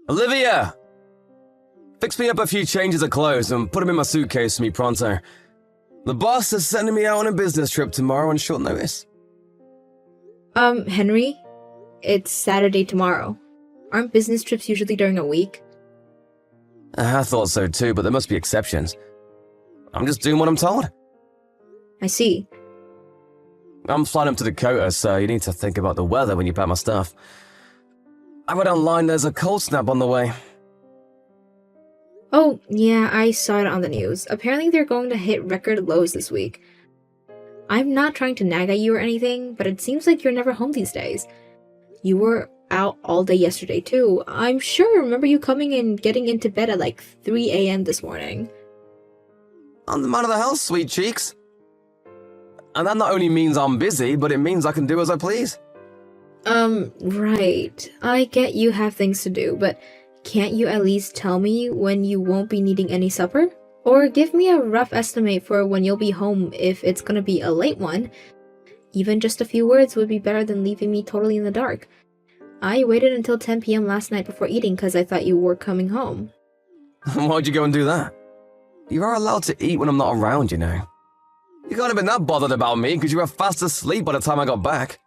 Olivia! Fix me up a few changes of clothes and put them in my suitcase for me pronto. The boss is sending me out on a business trip tomorrow on short notice. Henry? It's Saturday tomorrow. Aren't business trips usually during a week? I thought so too, but there must be exceptions. I'm just doing what I'm told. I see. I'm flying up to Dakota, so you need to think about the weather when you pack my stuff. I read online there's a cold snap on the way. Oh, yeah, I saw it on the news. Apparently they're going to hit record lows this week. I'm not trying to nag at you or anything, but it seems like you're never home these days. You were out all day yesterday too. I'm sure I remember you coming and getting into bed at like 3 a.m. this morning. I'm the man of the house, sweet cheeks. And that not only means I'm busy, but it means I can do as I please. Right. I get you have things to do, but can't you at least tell me when you won't be needing any supper? Or give me a rough estimate for when you'll be home if it's gonna be a late one. Even just a few words would be better than leaving me totally in the dark. I waited until 10 p.m. last night before eating because I thought you were coming home. Why'd you go and do that? You are allowed to eat when I'm not around, you know. You can't have been that bothered about me because you were fast asleep by the time I got back.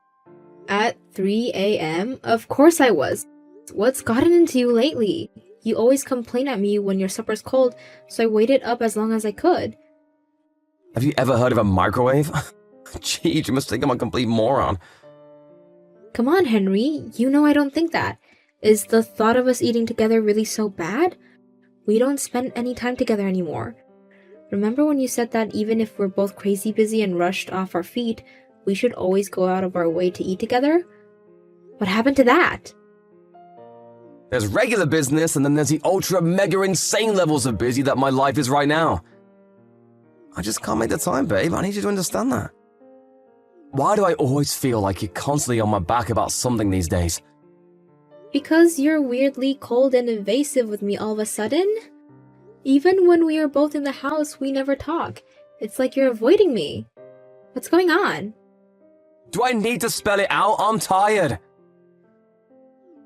At 3 a.m.? Of course I was. What's gotten into you lately? You always complain at me when your supper's cold, so I waited up as long as I could. Have you ever heard of a microwave? Gee, you must think I'm a complete moron. Come on, Henry. You know I don't think that. Is the thought of us eating together really so bad? We don't spend any time together anymore. Remember when you said that even if we're both crazy busy and rushed off our feet, we should always go out of our way to eat together? What happened to that? There's regular business, and then there's the ultra mega insane levels of busy that my life is right now. I just can't make the time, babe. I need you to understand that. Why do I always feel like you're constantly on my back about something these days? Because you're weirdly cold and evasive with me all of a sudden? Even when we are both in the house, we never talk. It's like you're avoiding me. What's going on? Do I need to spell it out? I'm tired.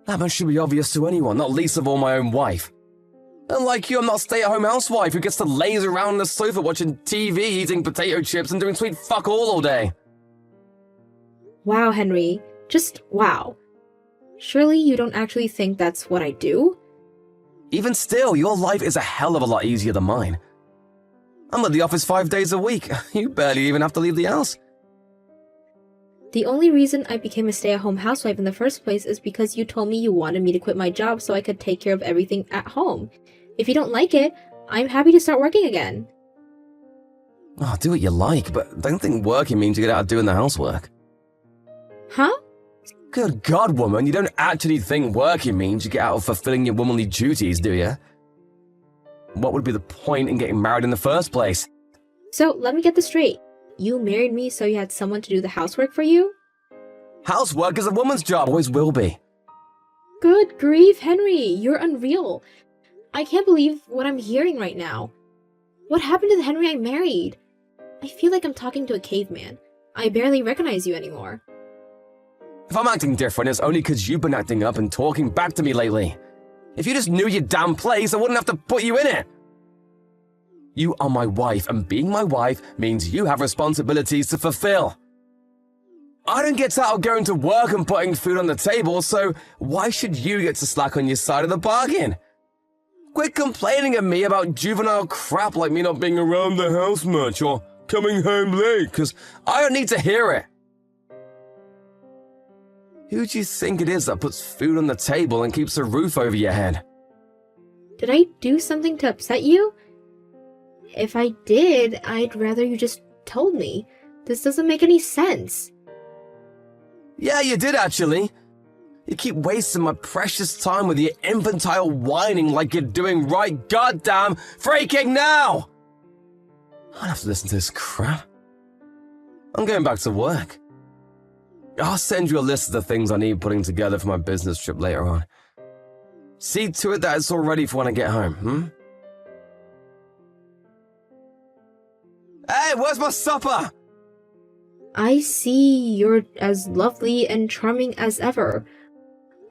That much should be obvious to anyone, not least of all my own wife. And like you, I'm not a stay-at-home housewife who gets to laze around on the sofa watching TV, eating potato chips, and doing sweet fuck all day. Wow, Henry. Just wow. Surely you don't actually think that's what I do? Even still, your life is a hell of a lot easier than mine. I'm at the office 5 days a week. You barely even have to leave the house. The only reason I became a stay-at-home housewife in the first place is because you told me you wanted me to quit my job so I could take care of everything at home. If you don't like it, I'm happy to start working again. Oh, do what you like, but don't think working means you get out of doing the housework. Huh? Good God, woman, you don't actually think working means you get out of fulfilling your womanly duties, do you? What would be the point in getting married in the first place? So, let me get this straight. You married me so you had someone to do the housework for you? Housework is a woman's job, always will be. Good grief, Henry, you're unreal. I can't believe what I'm hearing right now. What happened to the Henry I married? I feel like I'm talking to a caveman. I barely recognize you anymore. If I'm acting different, it's only because you've been acting up and talking back to me lately. If you just knew your damn place, I wouldn't have to put you in it. You are my wife, and being my wife means you have responsibilities to fulfill. I don't get out of going to work and putting food on the table, so why should you get to slack on your side of the bargain? Quit complaining at me about juvenile crap like me not being around the house much or coming home late, because I don't need to hear it. Who do you think it is that puts food on the table and keeps a roof over your head? Did I do something to upset you? If I did, I'd rather you just told me. This doesn't make any sense. Yeah, you did actually. You keep wasting my precious time with your infantile whining like you're doing right goddamn freaking now! I don't have to listen to this crap. I'm going back to work. I'll send you a list of the things I need putting together for my business trip later on. See to it that it's all ready for when I get home, Hey, where's my supper? I see you're as lovely and charming as ever.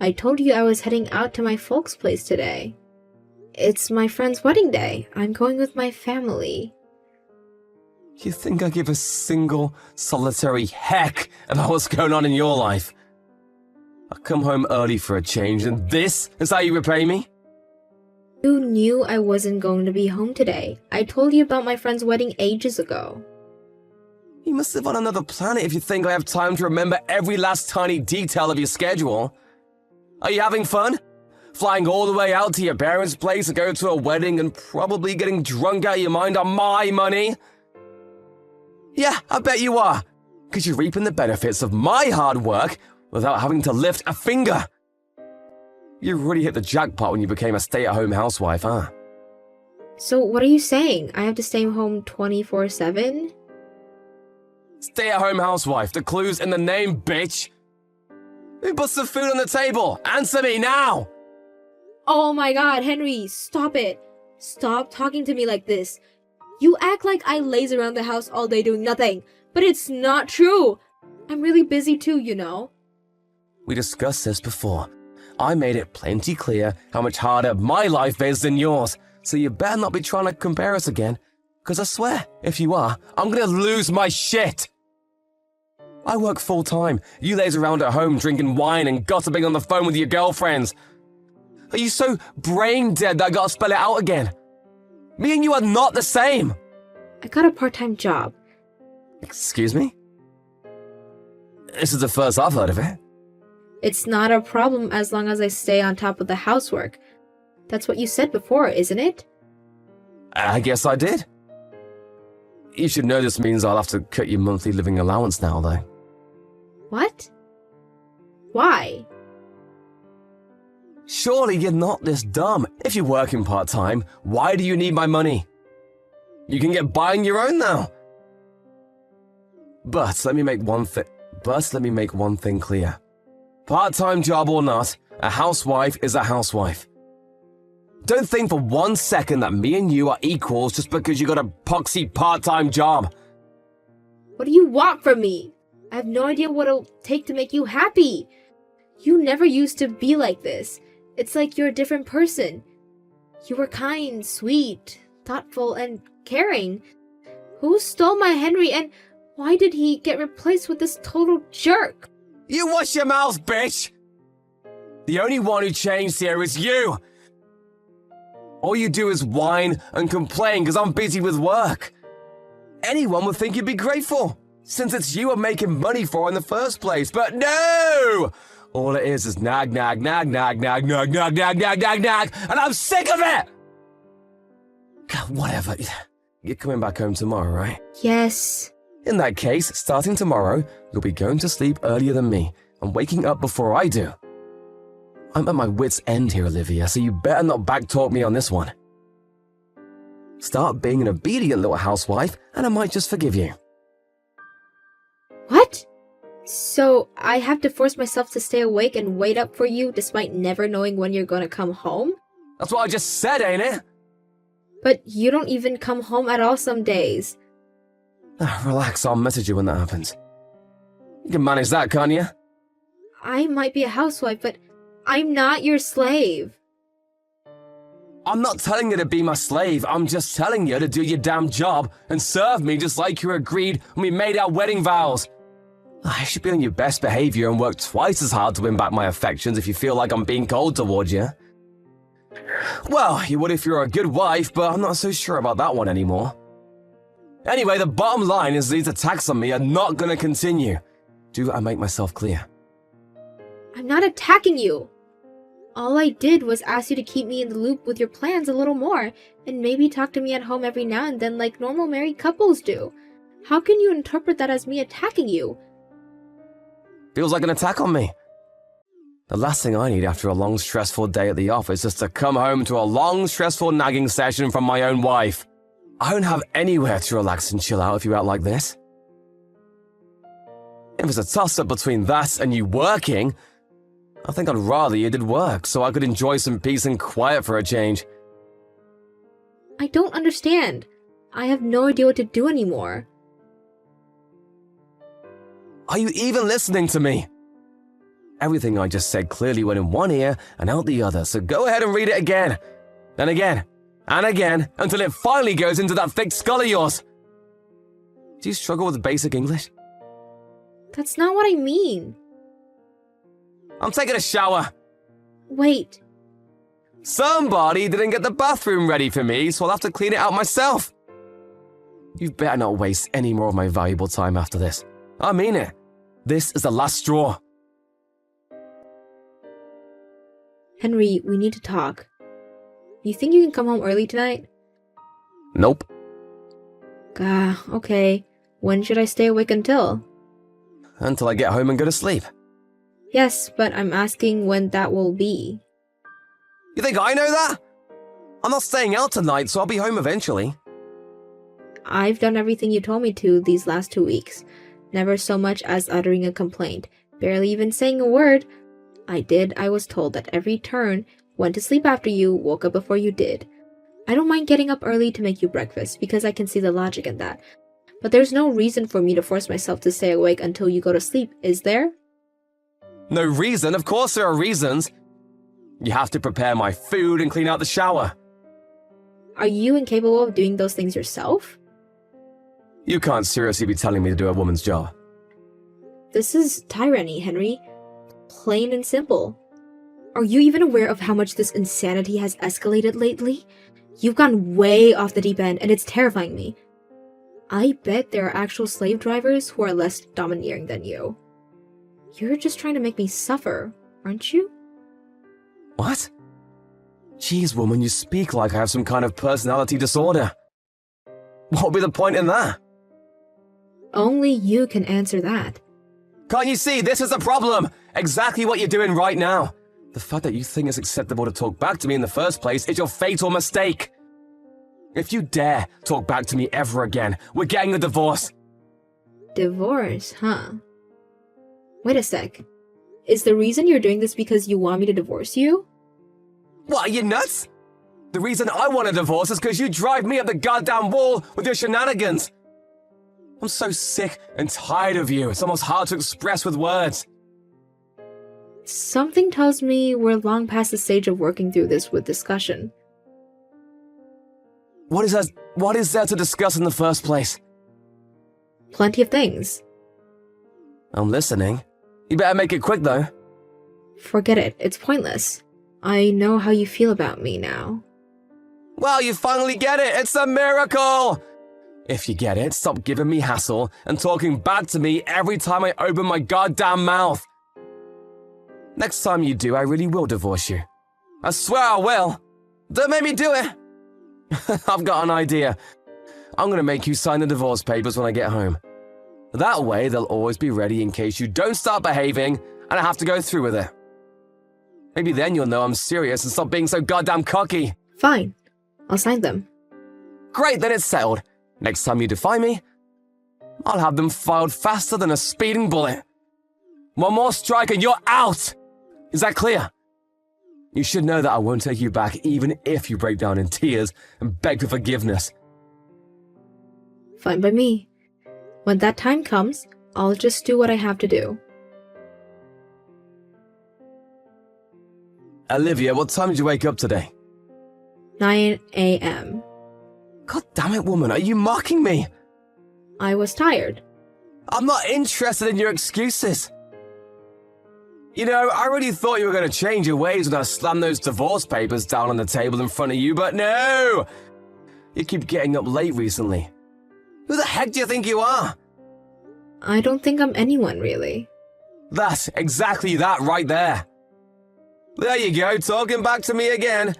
I told you I was heading out to my folks' place today. It's my friend's wedding day. I'm going with my family. You think I give a single, solitary heck about what's going on in your life? I come home early for a change, and this is how you repay me? You knew I wasn't going to be home today. I told you about my friend's wedding ages ago. You must live on another planet if you think I have time to remember every last tiny detail of your schedule. Are you having fun? Flying all the way out to your parents' place to go to a wedding and probably getting drunk out of your mind on my money? Yeah, I bet you are. Because you're reaping the benefits of my hard work without having to lift a finger. You really hit the jackpot when you became a stay-at-home housewife, huh? So what are you saying? I have to stay home 24/7? Stay-at-home housewife, the clue's in the name, bitch! Who puts the food on the table? Answer me now! Oh my god, Henry, stop it. Stop talking to me like this. You act like I laze around the house all day doing nothing, but it's not true. I'm really busy too, you know. We discussed this before. I made it plenty clear how much harder my life is than yours, so you better not be trying to compare us again, because I swear, if you are, I'm gonna lose my shit. I work full-time. You laze around at home drinking wine and gossiping on the phone with your girlfriends. Are you so brain-dead that I gotta spell it out again? Me and you are not the same. I got a part-time job. Excuse me? This is the first I've heard of it. It's not a problem as long as I stay on top of the housework. That's what you said before, isn't it? I guess I did. You should know this means I'll have to cut your monthly living allowance now, though. What? Why? Surely you're not this dumb. If you're working part-time, why do you need my money? You can get by on your own now. But let me make one thing clear. Part-time job or not, a housewife is a housewife. Don't think for 1 second that me and you are equals just because you got a poxy part-time job. What do you want from me? I have no idea what it'll take to make you happy. You never used to be like this. It's like you're a different person. You were kind, sweet, thoughtful, and caring. Who stole my Henry, and why did he get replaced with this total jerk? You wash your mouth, bitch! The only one who changed here is you! All you do is whine and complain because I'm busy with work. Anyone would think you'd be grateful, since it's you I'm making money for in the first place, but no! All it is nag, nag, nag, nag, nag, nag, nag, nag, nag, nag, nag, and I'm sick of it! Whatever. You're coming back home tomorrow, right? Yes. In that case, starting tomorrow, you'll be going to sleep earlier than me and waking up before I do. I'm at my wit's end here, Olivia, so you better not backtalk me on this one. Start being an obedient little housewife, and I might just forgive you. What? So I have to force myself to stay awake and wait up for you despite never knowing when you're gonna come home? That's what I just said, ain't it? But you don't even come home at all some days. Relax, I'll message you when that happens. You can manage that, can't you? I might be a housewife, but I'm not your slave. I'm not telling you to be my slave, I'm just telling you to do your damn job and serve me just like you agreed when we made our wedding vows. I should be on your best behavior and work twice as hard to win back my affections if you feel like I'm being cold towards you. Well, you would if you're a good wife, but I'm not so sure about that one anymore. Anyway, the bottom line is these attacks on me are not gonna continue. Do I make myself clear? I'm not attacking you. All I did was ask you to keep me in the loop with your plans a little more, and maybe talk to me at home every now and then like normal married couples do. How can you interpret that as me attacking you? Feels like an attack on me. The last thing I need after a long, stressful day at the office is to come home to a long, stressful nagging session from my own wife. I don't have anywhere to relax and chill out if you act like this. If it's a toss-up between that and you working, I think I'd rather you did work so I could enjoy some peace and quiet for a change. I don't understand. I have no idea what to do anymore. Are you even listening to me? Everything I just said clearly went in one ear and out the other, so go ahead and read it again. Then again, and again, until it finally goes into that thick skull of yours. Do you struggle with basic English? That's not what I mean. I'm taking a shower. Wait. Somebody didn't get the bathroom ready for me, so I'll have to clean it out myself. You better not waste any more of my valuable time after this. I mean it. This is the last straw. Henry, we need to talk. You think you can come home early tonight? Nope. Okay. When should I stay awake until? Until I get home and go to sleep. Yes, but I'm asking when that will be. You think I know that? I'm not staying out tonight, so I'll be home eventually. I've done everything you told me to these last 2 weeks. Never so much as uttering a complaint. Barely even saying a word. I was told at every turn, went to sleep after you, woke up before you did. I don't mind getting up early to make you breakfast, because I can see the logic in that. But there's no reason for me to force myself to stay awake until you go to sleep, is there? No reason? Of course there are reasons. You have to prepare my food and clean out the shower. Are you incapable of doing those things yourself? You can't seriously be telling me to do a woman's job. This is tyranny, Henry. Plain and simple. Are you even aware of how much this insanity has escalated lately? You've gone way off the deep end, and it's terrifying me. I bet there are actual slave drivers who are less domineering than you. You're just trying to make me suffer, aren't you? What? Jeez, woman, you speak like I have some kind of personality disorder. What would be the point in that? Only you can answer that. Can't you see, this is the problem? Exactly what you're doing right now. The fact that you think it's acceptable to talk back to me in the first place is your fatal mistake. If you dare talk back to me ever again, we're getting a divorce. Divorce, huh? Wait a sec. Is the reason you're doing this because you want me to divorce you? What, are you nuts? The reason I want a divorce is because you drive me up the goddamn wall with your shenanigans. I'm so sick and tired of you. It's almost hard to express with words. Something tells me we're long past the stage of working through this with discussion. What is there to discuss in the first place? Plenty of things. I'm listening. You better make it quick, though. Forget it. It's pointless. I know how you feel about me now. Well, you finally get it. It's a miracle. If you get it, stop giving me hassle and talking back to me every time I open my goddamn mouth. Next time you do, I really will divorce you. I swear I will. Don't make me do it. I've got an idea. I'm going to make you sign the divorce papers when I get home. That way, they'll always be ready in case you don't start behaving and I have to go through with it. Maybe then you'll know I'm serious and stop being so goddamn cocky. Fine. I'll sign them. Great, then it's settled. Next time you defy me, I'll have them filed faster than a speeding bullet. One more strike and you're out! Is that clear? You should know that I won't take you back even if you break down in tears and beg for forgiveness. Fine by me. When that time comes, I'll just do what I have to do. Olivia, what time did you wake up today? 9 a.m. God damn it, woman, are you mocking me? I was tired. I'm not interested in your excuses. You know, I really thought you were going to change your ways when I slammed those divorce papers down on the table in front of you, but no! You keep getting up late recently. Who the heck do you think you are? I don't think I'm anyone, really. That's exactly that right there. There you go, talking back to me again.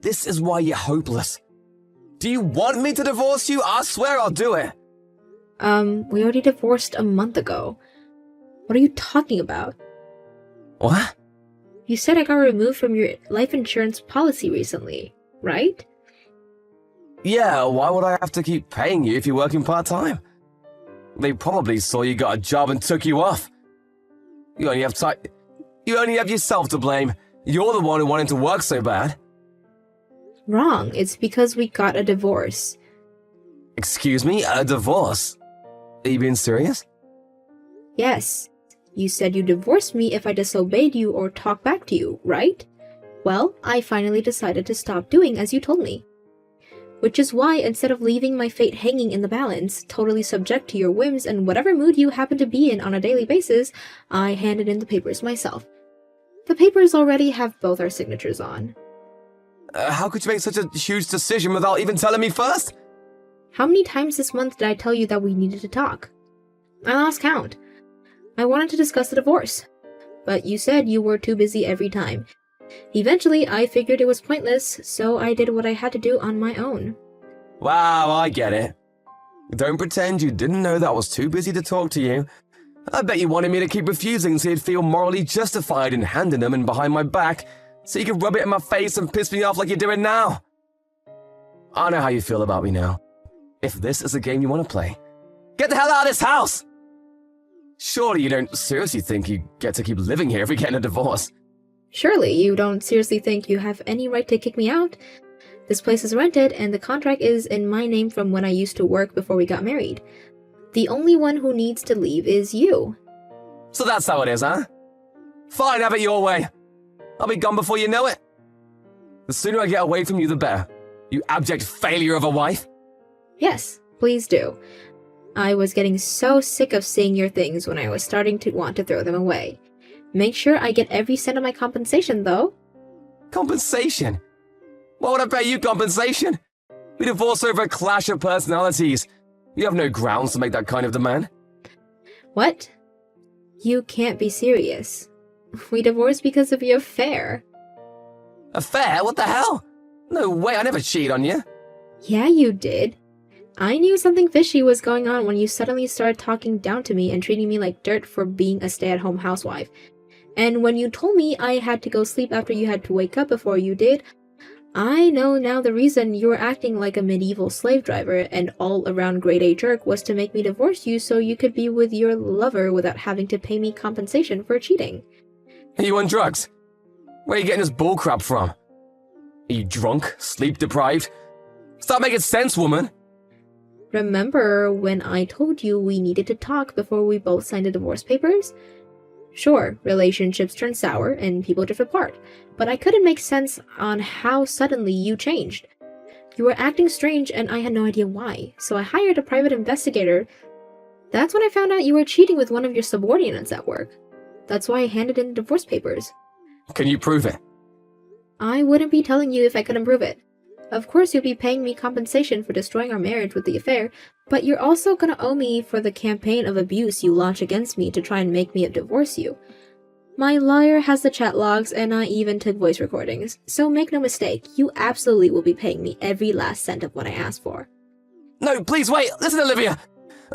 This is why you're hopeless. Do you want me to divorce you? I swear I'll do it. We already divorced a month ago. What are you talking about? What? You said I got removed from your life insurance policy recently, right? Yeah, why would I have to keep paying you if you're working part-time? They probably saw you got a job and took you off. You only have yourself to blame. You're the one who wanted to work so bad. Wrong. It's because we got a divorce. Excuse me? A divorce? Are you being serious? Yes. You said you divorced me if I disobeyed you or talked back to you, right? Well, I finally decided to stop doing as you told me. Which is why, instead of leaving my fate hanging in the balance, totally subject to your whims and whatever mood you happen to be in on a daily basis, I handed in the papers myself. The papers already have both our signatures on. How could you make such a huge decision without even telling me first? How many times this month did I tell you that we needed to talk? I lost count. I wanted to discuss the divorce, but you said you were too busy every time. Eventually, I figured it was pointless, so I did what I had to do on my own. Wow, I get it. Don't pretend you didn't know that I was too busy to talk to you. I bet you wanted me to keep refusing so you'd feel morally justified in handing them in behind my back, so you could rub it in my face and piss me off like you're doing now. I know how you feel about me now. If this is a game you want to play, get the hell out of this house! Surely you don't seriously think you get to keep living here if we get in a divorce? Surely you don't seriously think you have any right to kick me out? This place is rented, and the contract is in my name from when I used to work before we got married. The only one who needs to leave is you. So that's how it is, huh? Fine, have it your way. I'll be gone before you know it. The sooner I get away from you, the better. You abject failure of a wife. Yes, please do. I was getting so sick of seeing your things when I was starting to want to throw them away. Make sure I get every cent of my compensation, though. Compensation? Why would I pay you compensation? We divorced over a clash of personalities. You have no grounds to make that kind of demand. What? You can't be serious. We divorced because of your affair. Affair? What the hell? No way, I never cheated on you. Yeah, you did. I knew something fishy was going on when you suddenly started talking down to me and treating me like dirt for being a stay-at-home housewife. And when you told me I had to go sleep after you had to wake up before you did, I know now the reason you were acting like a medieval slave driver and all-around grade-A jerk was to make me divorce you so you could be with your lover without having to pay me compensation for cheating. Are you on drugs? Where are you getting this bullcrap from? Are you drunk? Sleep-deprived? Start making sense, woman! Remember when I told you we needed to talk before we both signed the divorce papers? Sure, relationships turn sour and people drift apart, but I couldn't make sense on how suddenly you changed. You were acting strange and I had no idea why, so I hired a private investigator. That's when I found out you were cheating with one of your subordinates at work. That's why I handed in the divorce papers. Can you prove it? I wouldn't be telling you if I couldn't prove it. Of course you'll be paying me compensation for destroying our marriage with the affair, but you're also gonna owe me for the campaign of abuse you launch against me to try and make me divorce you. My lawyer has the chat logs and I even took voice recordings, so make no mistake, you absolutely will be paying me every last cent of what I asked for. No, please wait, listen Olivia!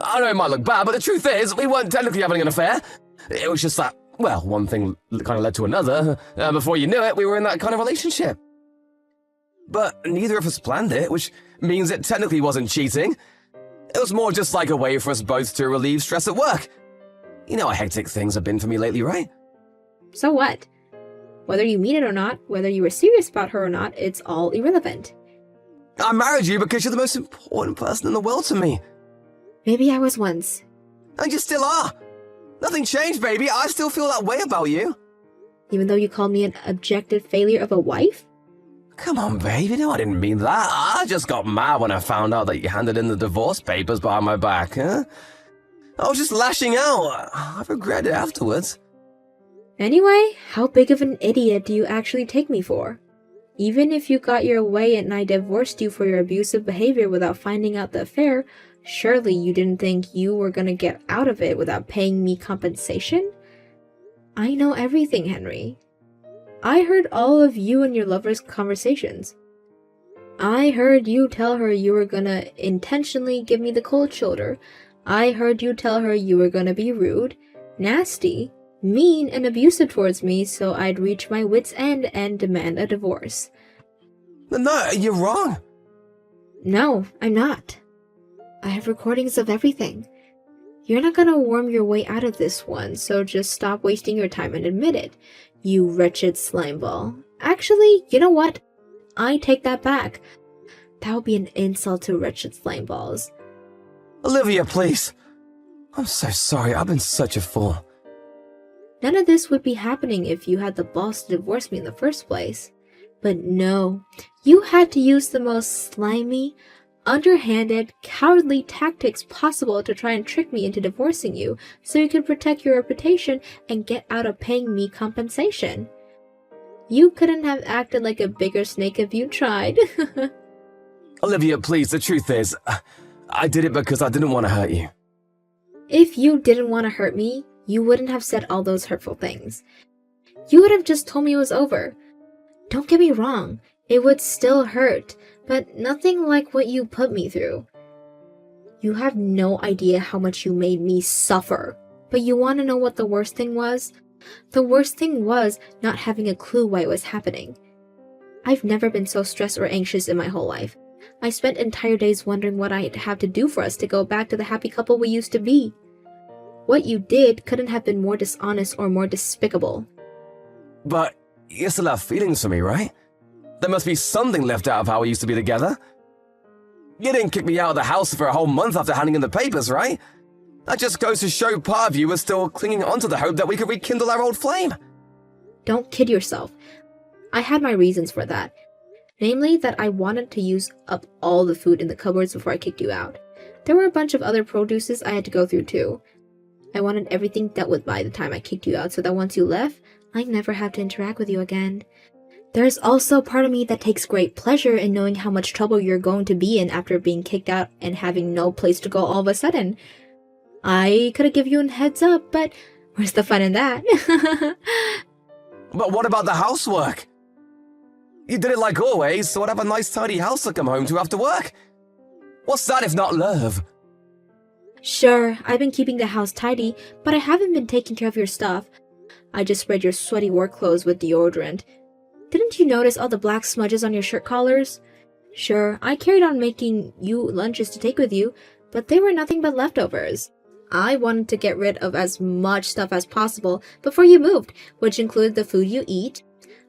I know it might look bad, but the truth is, we weren't technically having an affair. It was just that, well, one thing kind of led to another. Before you knew it, we were in that kind of relationship. But neither of us planned it, which means it technically wasn't cheating. It was more just like a way for us both to relieve stress at work. You know how hectic things have been for me lately, right? So what? Whether you mean it or not, whether you were serious about her or not, it's all irrelevant. I married you because you're the most important person in the world to me. Maybe I was once. And you still are. Nothing changed, baby. I still feel that way about you. Even though you called me an objective failure of a wife? Come on, baby. No, I didn't mean that. I just got mad when I found out that you handed in the divorce papers behind my back, huh? I was just lashing out. I regret it afterwards. Anyway, how big of an idiot do you actually take me for? Even if you got your way and I divorced you for your abusive behavior without finding out the affair, surely you didn't think you were gonna get out of it without paying me compensation? I know everything, Henry. I heard all of you and your lover's conversations. I heard you tell her you were gonna intentionally give me the cold shoulder. I heard you tell her you were gonna be rude, nasty, mean, and abusive towards me so I'd reach my wit's end and demand a divorce. No, you're wrong. No, I'm not. I have recordings of everything. You're not gonna worm your way out of this one, so just stop wasting your time and admit it, you wretched slimeball. Actually, you know what? I take that back. That would be an insult to wretched slimeballs. Olivia, please. I'm so sorry. I've been such a fool. None of this would be happening if you had the balls to divorce me in the first place. But no, you had to use the most slimy, underhanded, cowardly tactics possible to try and trick me into divorcing you so you could protect your reputation and get out of paying me compensation. You couldn't have acted like a bigger snake if you tried. Olivia, please, the truth is, I did it because I didn't want to hurt you. If you didn't want to hurt me, you wouldn't have said all those hurtful things. You would have just told me it was over. Don't get me wrong, it would still hurt, but nothing like what you put me through. You have no idea how much you made me suffer. But you want to know what the worst thing was? The worst thing was not having a clue why it was happening. I've never been so stressed or anxious in my whole life. I spent entire days wondering what I'd have to do for us to go back to the happy couple we used to be. What you did couldn't have been more dishonest or more despicable. But you still have feelings for me, right? There must be something left out of how we used to be together. You didn't kick me out of the house for a whole month after handing in the papers, right? That just goes to show part of you was still clinging onto the hope that we could rekindle our old flame. Don't kid yourself. I had my reasons for that. Namely, that I wanted to use up all the food in the cupboards before I kicked you out. There were a bunch of other produces I had to go through too. I wanted everything dealt with by the time I kicked you out so that once you left, I'd never have to interact with you again. There's also part of me that takes great pleasure in knowing how much trouble you're going to be in after being kicked out and having no place to go all of a sudden. I could have given you a heads up, but where's the fun in that? But what about the housework? You did it like always, so I'd have a nice tidy house to come home to after work. What's that if not love? Sure, I've been keeping the house tidy, but I haven't been taking care of your stuff. I just sprayed your sweaty work clothes with deodorant. Didn't you notice all the black smudges on your shirt collars? Sure, I carried on making you lunches to take with you, but they were nothing but leftovers. I wanted to get rid of as much stuff as possible before you moved, which included the food you eat.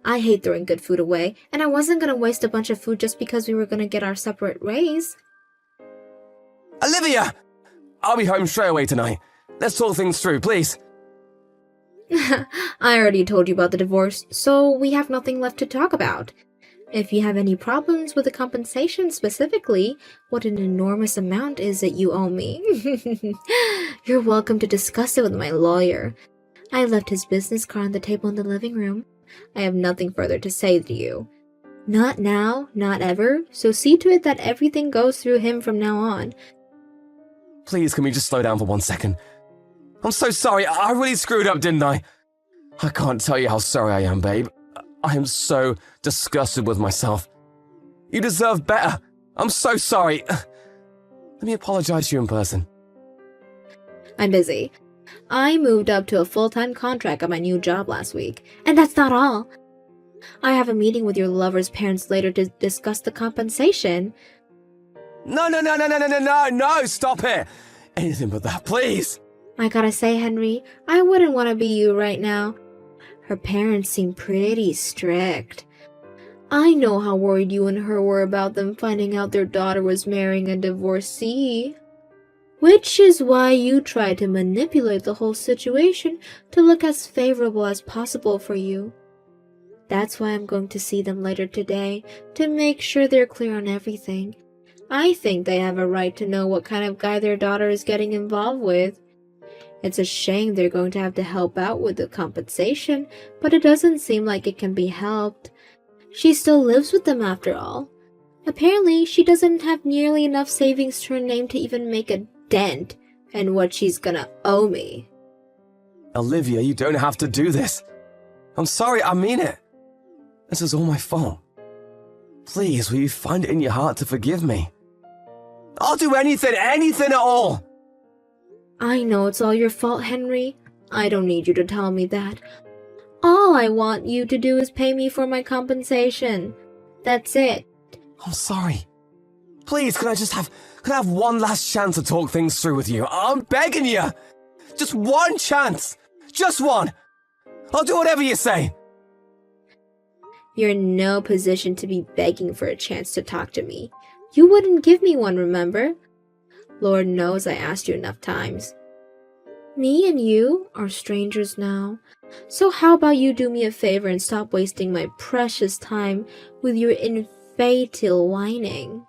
I hate throwing good food away, and I wasn't going to waste a bunch of food just because we were going to get our separate ways. Olivia! I'll be home straight away tonight. Let's talk things through, please. I already told you about the divorce, so we have nothing left to talk about. If you have any problems with the compensation specifically, what an enormous amount is it you owe me? You're welcome to discuss it with my lawyer. I left his business card on the table in the living room. I have nothing further to say to you. Not now, not ever, so see to it that everything goes through him from now on. Please, can we just slow down for 1 second? I'm so sorry, I really screwed up, didn't I? I can't tell you how sorry I am, babe. I am so disgusted with myself. You deserve better. I'm so sorry. Let me apologize to you in person. I'm busy. I moved up to a full-time contract at my new job last week. And that's not all. I have a meeting with your lover's parents later to discuss the compensation. No, stop it. Anything but that, please. I gotta say, Henry, I wouldn't want to be you right now. Her parents seem pretty strict. I know how worried you and her were about them finding out their daughter was marrying a divorcee. Which is why you tried to manipulate the whole situation to look as favorable as possible for you. That's why I'm going to see them later today, to make sure they're clear on everything. I think they have a right to know what kind of guy their daughter is getting involved with. It's a shame they're going to have to help out with the compensation, but it doesn't seem like it can be helped. She still lives with them after all. Apparently, she doesn't have nearly enough savings to her name to even make a dent in what she's gonna owe me. Olivia, you don't have to do this. I'm sorry, I mean it. This is all my fault. Please, will you find it in your heart to forgive me? I'll do anything at all. I know it's all your fault, Henry. I don't need you to tell me that. All I want you to do is pay me for my compensation. That's it. I'm sorry. Please, can I have one last chance to talk things through with you? I'm begging you. Just one chance. Just one. I'll do whatever you say. You're in no position to be begging for a chance to talk to me. You wouldn't give me one, remember? Lord knows I asked you enough times. Me and you are strangers now. So how about you do me a favor and stop wasting my precious time with your infantile whining?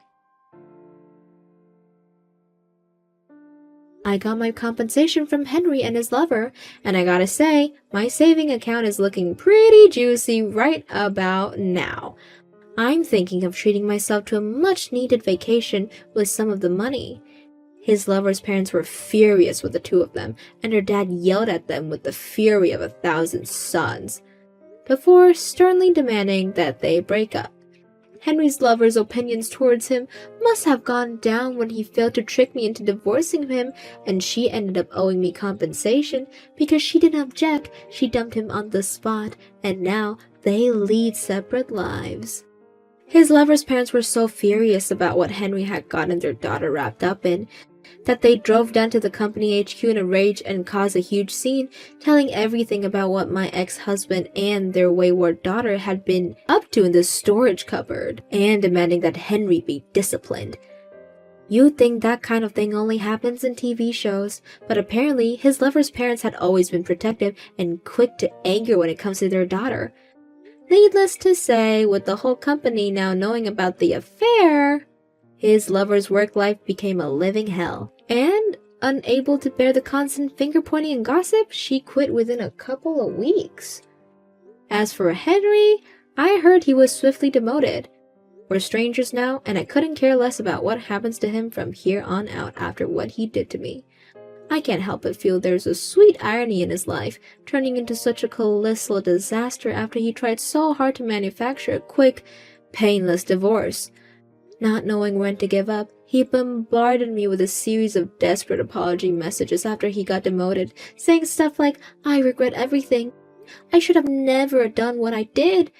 I got my compensation from Henry and his lover, and I gotta say, my saving account is looking pretty juicy right about now. I'm thinking of treating myself to a much needed vacation with some of the money. His lover's parents were furious with the two of them, and her dad yelled at them with the fury of 1,000 suns, before sternly demanding that they break up. Henry's lover's opinions towards him must have gone down when he failed to trick me into divorcing him, and she ended up owing me compensation because she didn't object. She dumped him on the spot, and now they lead separate lives. His lover's parents were so furious about what Henry had gotten their daughter wrapped up in that they drove down to the company HQ in a rage and caused a huge scene, telling everything about what my ex-husband and their wayward daughter had been up to in the storage cupboard, and demanding that Henry be disciplined. You'd think that kind of thing only happens in TV shows, but apparently his lover's parents had always been protective and quick to anger when it comes to their daughter. Needless to say, with the whole company now knowing about the affair, his lover's work life became a living hell, and unable to bear the constant finger-pointing and gossip, she quit within a couple of weeks. As for Henry, I heard he was swiftly demoted. We're strangers now, and I couldn't care less about what happens to him from here on out after what he did to me. I can't help but feel there's a sweet irony in his life, turning into such a colossal disaster after he tried so hard to manufacture a quick, painless divorce. Not knowing when to give up, he bombarded me with a series of desperate apology messages after he got demoted, saying stuff like, "I regret everything. I should have never done what I did."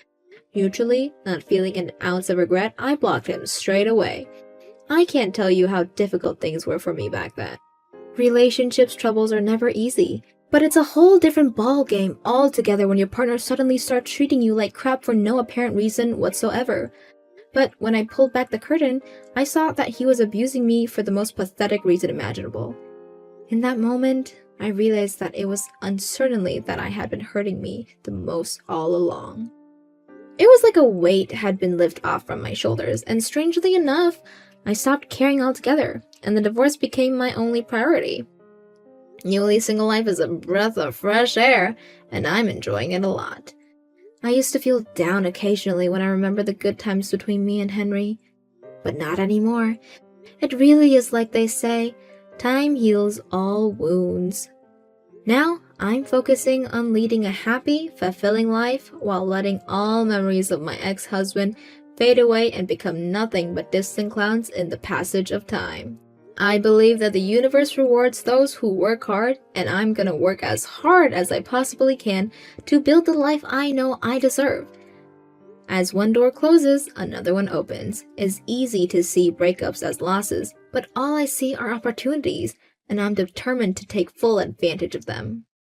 Mutually, not feeling an ounce of regret, I blocked him straight away. I can't tell you how difficult things were for me back then. Relationships troubles are never easy, but it's a whole different ball game altogether when your partner suddenly starts treating you like crap for no apparent reason whatsoever. But when I pulled back the curtain, I saw that he was abusing me for the most pathetic reason imaginable. In that moment, I realized that it was uncertainly that I had been hurting me the most all along. It was like a weight had been lifted off from my shoulders, and strangely enough, I stopped caring altogether, and the divorce became my only priority. Newly single life is a breath of fresh air, and I'm enjoying it a lot. I used to feel down occasionally when I remember the good times between me and Henry, but not anymore. It really is like they say, time heals all wounds. Now, I'm focusing on leading a happy, fulfilling life while letting all memories of my ex-husband fade away and become nothing but distant clouds in the passage of time. I believe that the universe rewards those who work hard, and I'm gonna work as hard as I possibly can to build the life I know I deserve. As one door closes, another one opens. It's easy to see breakups as losses, but all I see are opportunities, and I'm determined to take full advantage of them.